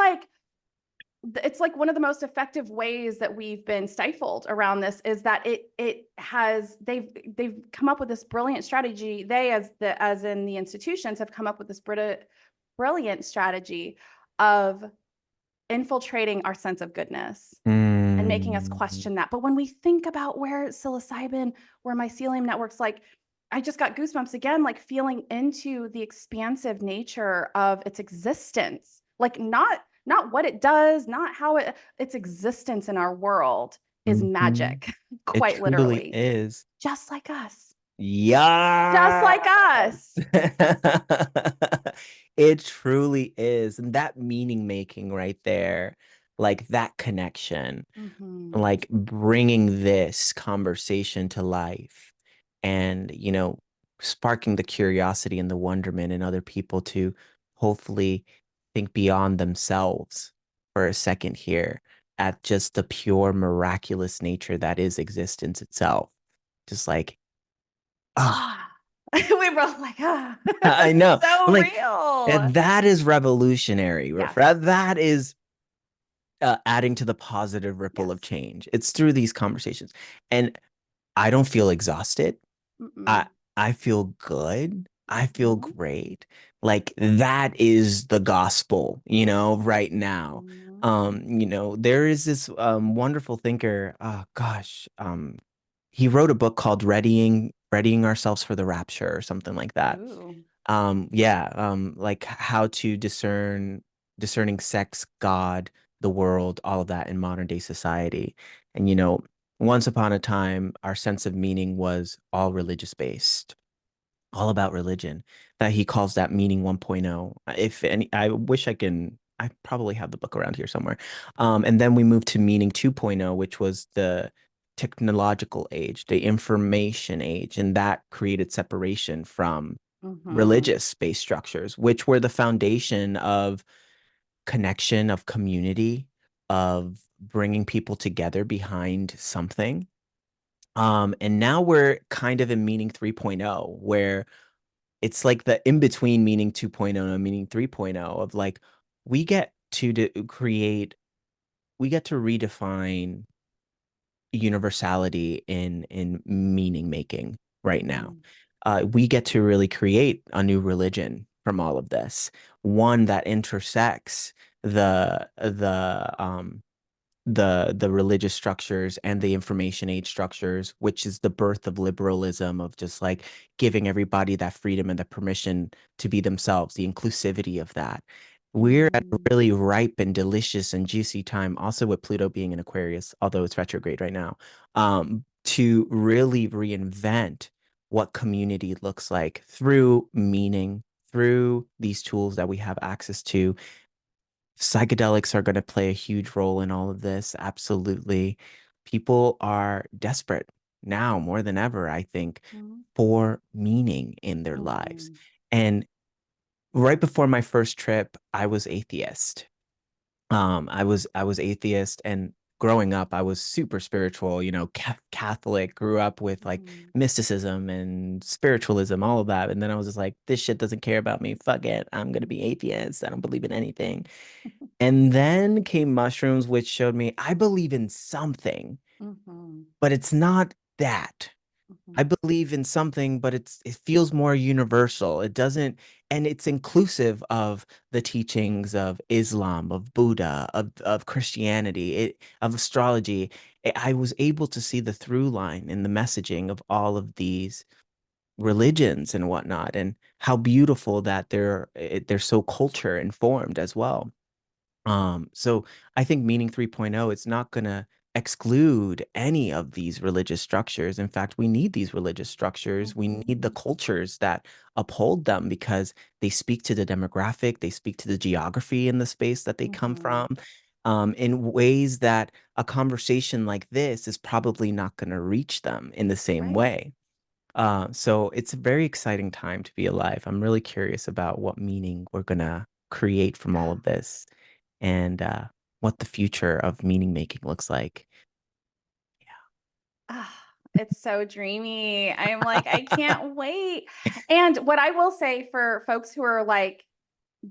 like one of the most effective ways that we've been stifled around this is that it has they've come up with this brilliant strategy. They as in the institutions have come up with this brilliant strategy of infiltrating our sense of goodness and making us Mm, question that. But when we think about where psilocybin, where mycelium networks, like I just got goosebumps again, like feeling into the expansive nature of its existence, like not what it does, not how its existence in our world is mhm. magic, It quite truly literally, is. just like us, just Yeah. like us. It truly is. And that meaning making right there, like that connection, Mm-hmm. like bringing this conversation to life and, sparking the curiosity and the wonderment in other people to hopefully think beyond themselves for a second here at just the pure miraculous nature that is existence itself. Just like, ah, Ah, we were all like, I know. so Like, real. that is revolutionary. Yes. That is adding to the positive ripple of Yes. change. It's through these conversations. And I don't feel exhausted. I Mm-mm. I feel good. I feel Mm-hmm. great. Like that is the gospel, right now. Mm-hmm. There is this wonderful thinker, oh gosh, he wrote a book called Readying Ourselves for the Rapture or something like that. Ooh. Yeah, like how to discerning sex, God, the world, all of that in modern day society. And once upon a time, our sense of meaning was all religious based, all about religion. That he calls that meaning 1.0. If any, I wish I probably have the book around here somewhere. And then we moved to meaning 2.0, which was the technological age, the information age, and that created separation from Mm-hmm. religious based structures, which were the foundation of connection, of community, of bringing people together behind something. And now we're kind of in meaning 3.0, where it's like the in between meaning 2.0 and meaning 3.0 of like we get to we get to redefine universality in meaning making right now. Mm-hmm. We get to really create a new religion from all of this, one that intersects the religious structures and the information age structures, which is the birth of liberalism, of just like giving everybody that freedom and the permission to be themselves, the inclusivity of that. We're at a Mm-hmm. really ripe and delicious and juicy time, also with Pluto being in Aquarius, although it's retrograde right now, to really reinvent what community looks like through meaning, through these tools that we have access to. Psychedelics are going to play a huge role in all of this. Absolutely. People are desperate now more than ever, I think, for meaning in their lives. Mm-hmm. And right before my first trip, I was atheist. I was atheist, and growing up, I was super spiritual, Catholic, grew up with like Mm-hmm. mysticism and spiritualism, all of that. And then I was just like, this shit doesn't care about me. Fuck it. I'm gonna be atheist. I don't believe in anything. And then came mushrooms, which showed me I believe in something, Mm-hmm. but it's not that. I Mm-hmm. believe in something, but it feels more universal. It doesn't, and it's inclusive of the teachings of Islam, of Buddha, of Christianity, of astrology. I was able to see the through line in the messaging of all of these religions and whatnot, and how beautiful that they're so culture informed as well. So I think meaning 3.0, it's not going to exclude any of these religious structures. In fact, we need these religious structures. We need the Mm-hmm. cultures that uphold them because they speak to the demographic, they speak to the geography in the space that they come Mm-hmm. from, in ways that a conversation like this is probably not going to reach them in the same Right. way. So it's a very exciting time to be alive. I'm really curious about what meaning we're going to create from all of this and what the future of meaning making looks like. Ah, it's so dreamy. I'm like, I can't wait. And what I will say for folks who are like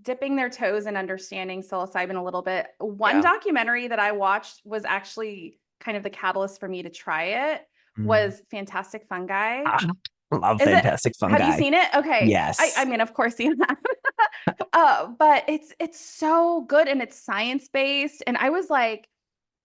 dipping their toes in understanding psilocybin a little bit, one Yeah. documentary that I watched was actually kind of the catalyst for me to try it Mm. was Fantastic Fungi. Ah, love Is it? Fantastic Have you Fungi. seen it? Okay. I Yes. mean, of course, seen that. But it's so good and it's science based. And I was like,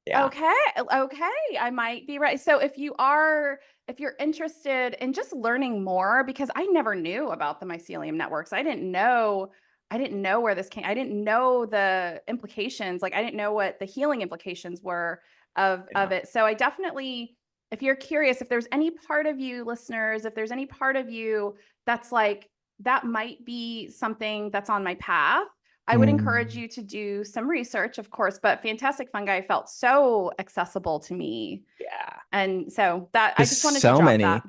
Yeah. okay, okay, I might be right. So if you're interested in just learning more, because I never knew about the mycelium networks. I didn't know where this came. I didn't know the implications. Like I didn't know what the healing implications were Yeah. of it. So I definitely, if you're curious, if there's any part of you listeners, if there's any part of you that's like, that might be something that's on my path. I would encourage Mm. you to do some research, of course, but fantastic fungi felt so accessible to me. Yeah. And so that To I just wanted to so drop that. many,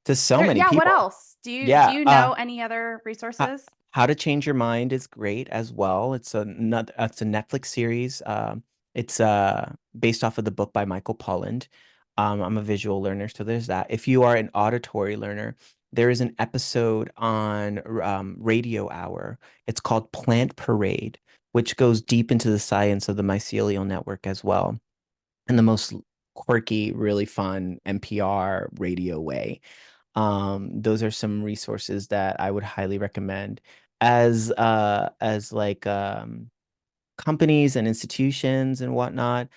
to so many Yeah, what people. else? Do Yeah. you know any other How, resources? How to Change Your Mind is great as well. It's a Netflix series. It's based off of the book by Michael Pollan. I'm a visual learner, so there's that. If you are an auditory learner, there is an episode on Radio Hour. It's called Plant Parade, which goes deep into the science of the mycelial network as well, in the most quirky, really fun NPR radio way. Those are some resources that I would highly recommend as like companies and institutions and whatnot.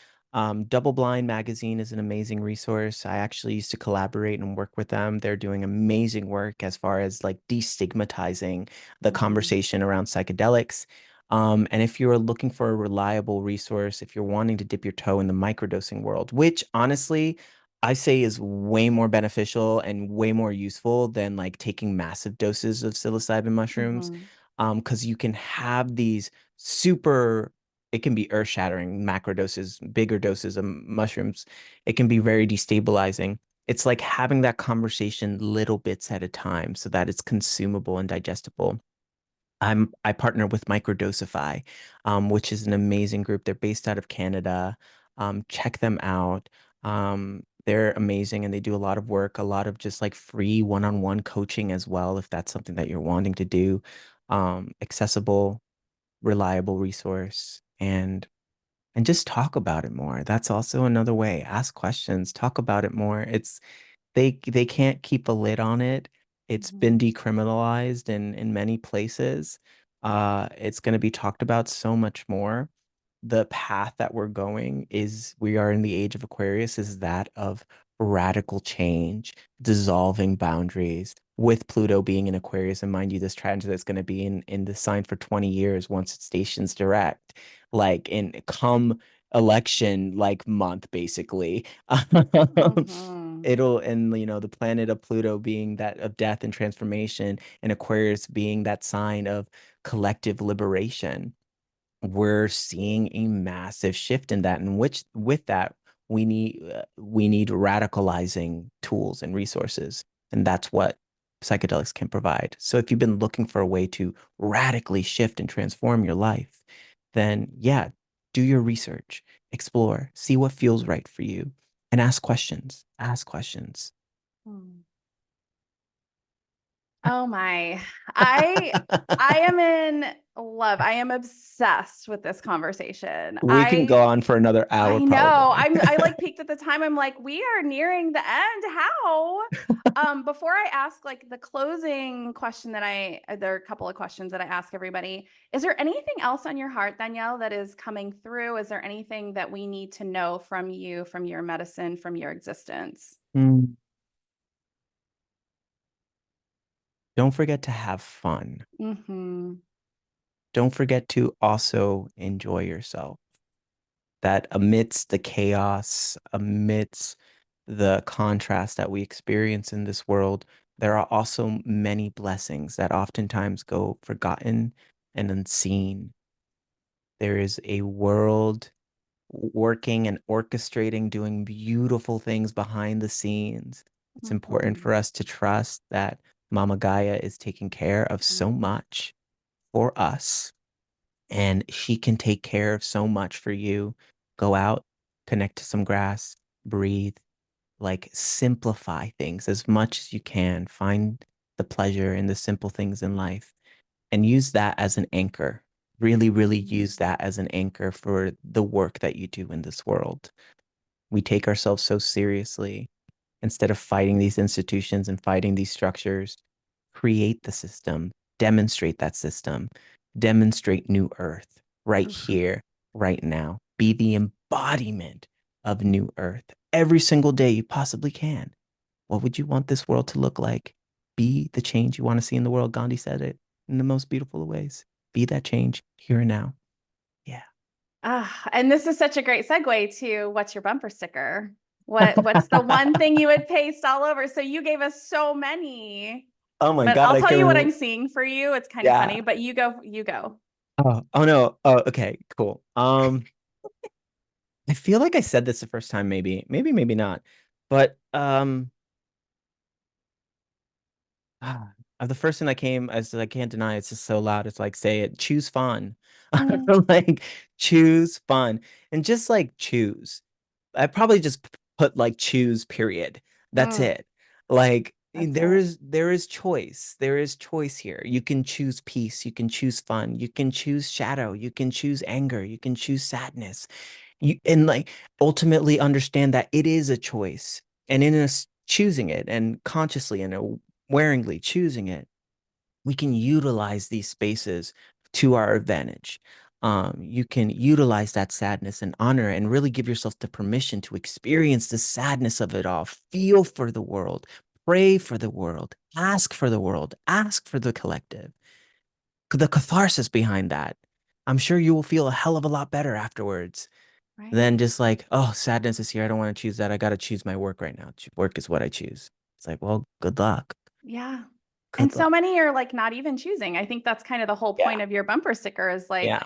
Double Blind Magazine is an amazing resource. I actually used to collaborate and work with them. They're doing amazing work as far as like destigmatizing the Mm-hmm. conversation around psychedelics. And if you're looking for a reliable resource, if you're wanting to dip your toe in the microdosing world, which honestly I say is way more beneficial and way more useful than like taking massive doses of psilocybin mushrooms, Mm-hmm. because you can have these super, it can be earth-shattering macro doses, bigger doses of mushrooms. It can be very destabilizing. It's like having that conversation little bits at a time so that it's consumable and digestible. I partner with Microdosify, which is an amazing group. They're based out of Canada. Check them out. They're amazing and they do a lot of work, a lot of just like free one-on-one coaching as well, if that's something that you're wanting to do. Accessible, reliable resource, and just talk about it more. That's also another way. Ask questions, talk about it more. They can't keep a lid on it. It's Mm-hmm. been decriminalized in many places. It's going to be talked about so much more. The path that we're going is we are in the age of Aquarius is that of radical change, dissolving boundaries. With Pluto being in Aquarius, and mind you, this transit is going to be in the sign for 20 years once it stations direct, like in come election like month, basically. Mm-hmm. It'll, and the planet of Pluto being that of death and transformation, and Aquarius being that sign of collective liberation. We're seeing a massive shift in that, and which with that we need radicalizing tools and resources, and that's what psychedelics can provide. So if you've been looking for a way to radically shift and transform your life, then yeah, do your research, explore, see what feels right for you, and ask questions. Ask questions. Oh my. I I am in love. I am obsessed with this conversation. We can go on for another hour I know. probably. I like peeked at the time. I'm like, we are nearing the end. How? Before I ask like the closing question that there are a couple of questions that I ask everybody. Is there anything else on your heart, Danielle, that is coming through? Is there anything that we need to know from you, from your medicine, from your existence? Mm. Don't forget to have fun. Mm-hmm. Don't forget to also enjoy yourself. That amidst the chaos, amidst the contrast that we experience in this world, there are also many blessings that oftentimes go forgotten and unseen. There is a world working and orchestrating, doing beautiful things behind the scenes. It's important Mm-hmm. for us to trust that Mama Gaia is taking care of so much for us, and she can take care of so much for you. Go out, connect to some grass, breathe, like simplify things as much as you can. Find the pleasure in the simple things in life and use that as an anchor. Really, really use that as an anchor for the work that you do in this world. We take ourselves so seriously. Instead of fighting these institutions and fighting these structures, create the system, demonstrate that system, demonstrate new earth right here, right now. Be the embodiment of new earth every single day you possibly can. What would you want this world to look like? Be the change you want to see in the world. Gandhi said it in the most beautiful of ways. Be that change here and now. Yeah. And this is such a great segue to what's your bumper sticker? What's the one thing you would paste all over? So you gave us so many. Oh my But God, I'll I tell you what can. I'm seeing for you. It's kind of Yeah. funny, but you go. Oh no. Oh, okay, cool. I feel like I said this the first time, maybe not. But Ah, the first thing that came as I can't deny it's just so loud. It's like say it, choose fun. Mm, Like choose fun and just like choose. I probably just put like choose period. That's mm, it. Like that's there it. is there is choice. There is choice here. You can choose peace, you can choose fun, you can choose shadow, you can choose anger, you can choose sadness. You and like ultimately understand that it is a choice. And in us choosing it and consciously and awaringly choosing it, we can utilize these spaces to our advantage. You can utilize that sadness and honor and really give yourself the permission to experience the sadness of it all. Feel for the world, pray for the world, ask for the collective, the catharsis behind that. I'm sure you will feel a hell of a lot better afterwards than Right. just like, oh, sadness is here. I don't want to choose that. I got to choose my work right now. Work is what I choose. It's like, well, good luck. Yeah. And Good so luck. many are like not even choosing. I think that's kind of the whole Yeah. point of your bumper sticker is Yeah.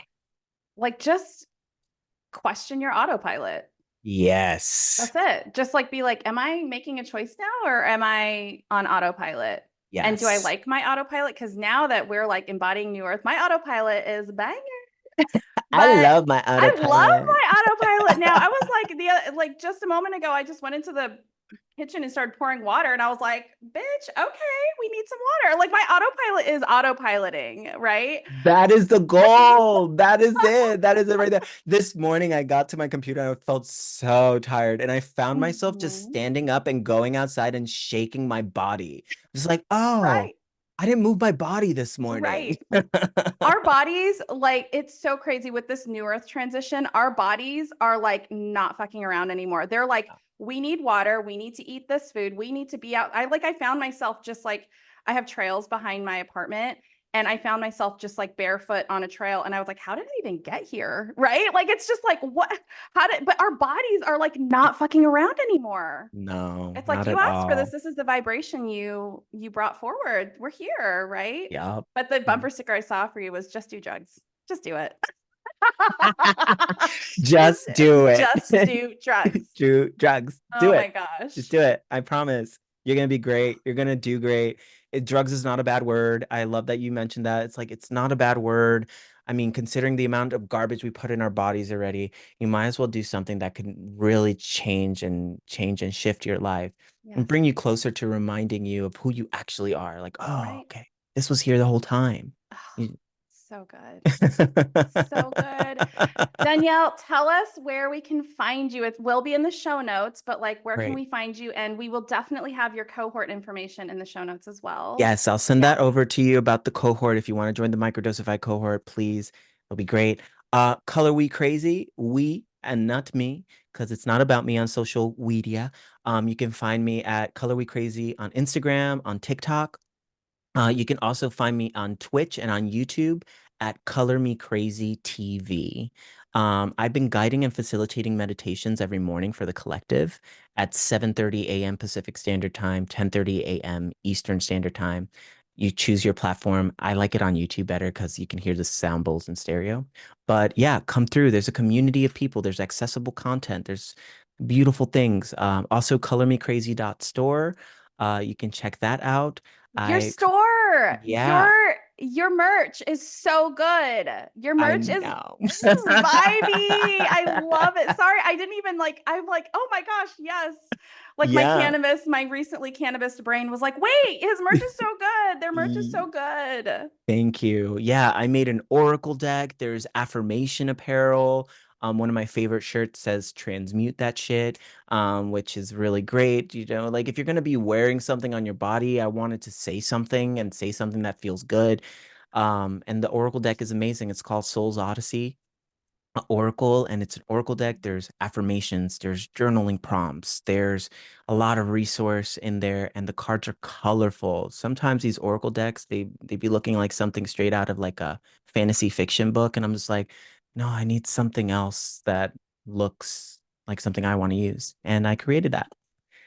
like just question your autopilot. Yes. That's it. Just like be like, am I making a choice now or am I on autopilot? And do I Yes. like my autopilot? Because now that we're like embodying New Earth, my autopilot is banging. I But love my I love autopilot. my autopilot now. I was like like just a moment ago, I just went into the kitchen and started pouring water, and I was like, "Bitch, okay, we need some water." Like my autopilot is autopiloting, right? That is the goal. That is it. That is it right there. This morning I got to my computer and I felt so tired and I found myself just Mhm. standing up and going outside and shaking my body. Just like, oh, Right, I didn't move my body this morning. right. Our bodies, like, it's so crazy with this new earth transition. Our bodies are like not fucking around anymore. They're like, we need water. We need to eat this food. We need to be out. I found myself just like, I have trails behind my apartment. And I found myself just like barefoot on a trail. And I was like, how did I even get here? Right. Like, it's just like, what? How did, but our bodies are like not fucking around anymore. No, It's like not you at asked for this. all. This is the vibration you brought forward. We're here, right? Yup. But the bumper sticker I saw for you was just do drugs. Just do it. Just do it. just do drugs. Do drugs. Do Oh my it. Just gosh. do it. I promise. You're gonna be great. You're gonna do great. Drugs is not a bad word. I love that you mentioned that. It's like it's not a bad word. I mean, considering the amount of garbage we put in our bodies already, you might as well do something that can really change and shift your life and Yes. bring you closer to reminding you of who you actually are. Like, oh, Right. okay, this was here the whole time. Oh, You- so good. So good. Danielle, tell us where we can find you. It will be in the show notes, but like, where can Great. we find you? And we will definitely have your cohort information in the show notes as well. Yes, I'll send Yeah. that over to you about the cohort. If you want to join the microdosify cohort, please. It'll be great. Color We Crazy, we and not me, because it's not about me on social media. You can find me at Color We Crazy on Instagram, on TikTok. You can also find me on Twitch and on YouTube at Color Me Crazy TV. I've been guiding and facilitating meditations every morning for the collective at 7:30 a.m. Pacific Standard Time, 10:30 a.m. Eastern Standard Time. You choose your platform. I like it on YouTube better because you can hear the sound bowls in stereo. But yeah, come through. There's a community of people. There's accessible content. There's beautiful things. Also, colormecrazy.store. You can check that out. Your I store, Yeah, your merch is so good. Your I merch is know. vibey. I love it. Sorry, I didn't even like, I'm like, oh my gosh, yes. Like Yeah. my recently cannabis brain was like, wait, his merch is so good. Their merch is Ye- so good. Thank you. Yeah, I made an oracle deck. There's affirmation apparel. One of my favorite shirts says transmute that shit, which is really great. You know, like if you're gonna be wearing something on your body, I wanted to say something and say something that feels good. And the oracle deck is amazing. It's called Soul's Odyssey. Oracle, and it's an Oracle deck. There's affirmations, there's journaling prompts, there's a lot of resource in there, and the cards are colorful. Sometimes these Oracle decks, they be looking like something straight out of like a fantasy fiction book, and I'm just like, no, I need something else that looks like something I want to use, and I created that.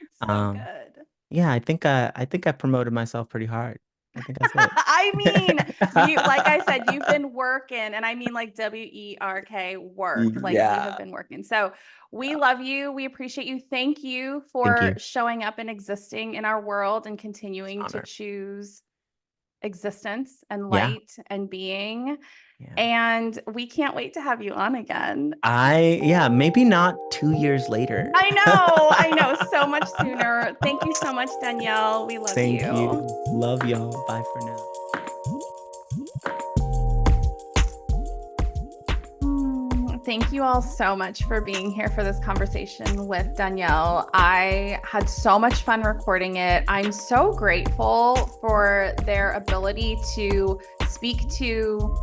It's so Um, good. yeah, I think I promoted myself pretty hard. I think I said I mean, you, like I said, you've it. been working, and I mean like WERK work, like you have Yeah. been working. So we love you. We appreciate you. Thank you Thank for you. showing up and existing in our world and It's an continuing to honor. choose existence and Yeah. light and being. Yeah. And we can't wait to have you on again. Yeah, maybe not 2 years later. I know, so much sooner. Thank you so much, Danielle. We love Thank you. you. Love y'all. Bye for now. Thank you all so much for being here for this conversation with Danielle. I had so much fun recording it. I'm so grateful for their ability to speak to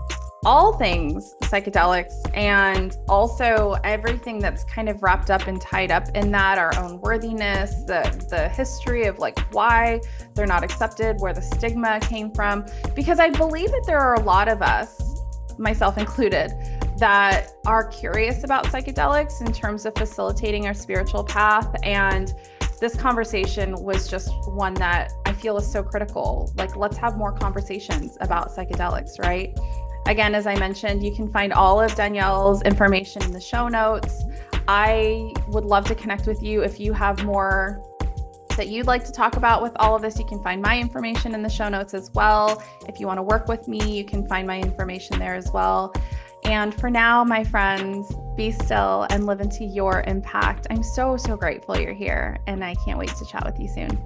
all things psychedelics and also everything that's kind of wrapped up and tied up in that, our own worthiness, the history of like why they're not accepted, where the stigma came from, because I believe that there are a lot of us, myself included, that are curious about psychedelics in terms of facilitating our spiritual path. And this conversation was just one that I feel is so critical. Like, let's have more conversations about psychedelics, right? Again, as I mentioned, you can find all of Danielle's information in the show notes. I would love to connect with you if you have more that you'd like to talk about with all of this. You can find my information in the show notes as well. If you want to work with me, you can find my information there as well. And for now, my friends, be still and live into your impact. I'm so, so grateful you're here, and I can't wait to chat with you soon.